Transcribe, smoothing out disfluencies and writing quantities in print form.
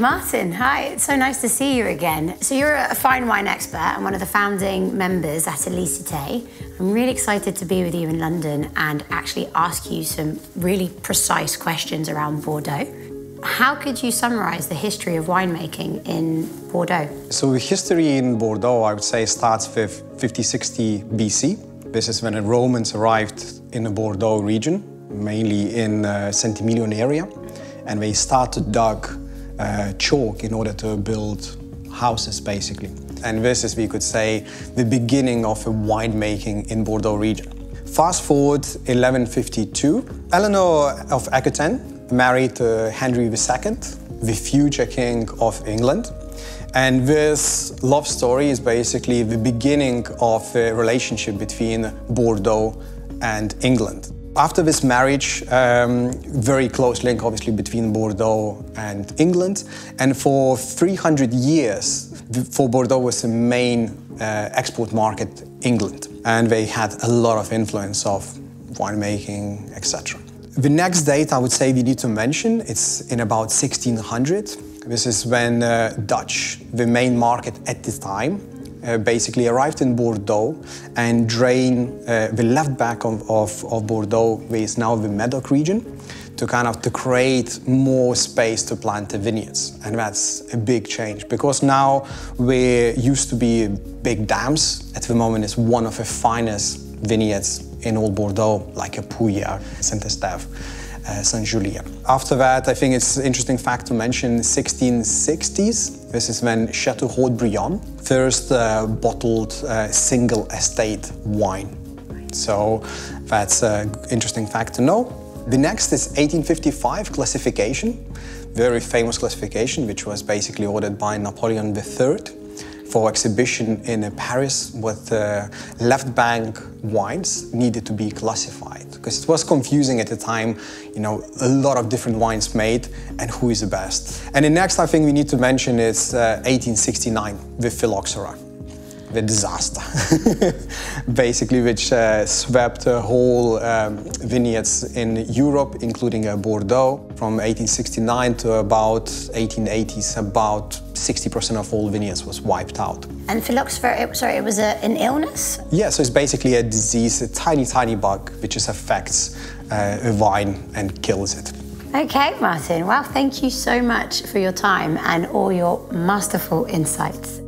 Martin, hi, it's so nice to see you again. So you're a fine wine expert and one of the founding members at Elicite. I'm really excited to be with you in London and actually ask you some really precise questions around Bordeaux. How could you summarize the history of winemaking in Bordeaux? So the history in Bordeaux, I would say, starts with 50-60 BC. This is when the Romans arrived in the Bordeaux region, mainly in Saint-Emilion area, and they started dug chalk in order to build houses, basically. And this is, we could say, the beginning of the winemaking in Bordeaux region. Fast forward 1152, Eleanor of Aquitaine married Henry II, the future king of England. And this love story is basically the beginning of a relationship between Bordeaux and England. After this marriage, very close link obviously between Bordeaux and England, and for 300 years, for Bordeaux was the main export market, England, and they had a lot of influence of winemaking, etc. The next date I would say we need to mention, it's in about 1600. This is when Dutch, the main market at this time, basically arrived in Bordeaux and drained the left back of Bordeaux, which is now the Medoc region, to create more space to plant the vineyards. And that's a big change, because now we used to be big dams. At the moment, it's one of the finest vineyards in all Bordeaux, like a Pouilly, Saint-Estèphe, Saint-Julien. After that, I think it's an interesting fact to mention 1660s. This is when Chateau Haut-Brion first bottled single estate wine. So that's an interesting fact to know. The next is 1855 classification, very famous classification, which was basically ordered by Napoleon III for exhibition in Paris, with left bank wines needed to be classified, because it was confusing at the time, a lot of different wines made and who is the best. And the next I think we need to mention is 1869 with phylloxera, the disaster, basically, which swept whole vineyards in Europe, including Bordeaux. From 1869 to about 1880s, about 60% of all vineyards was wiped out. And phylloxera, it was an illness? Yeah, so it's basically a disease, a tiny, tiny bug, which just affects a vine and kills it. Okay, Martin, well, thank you so much for your time and all your masterful insights.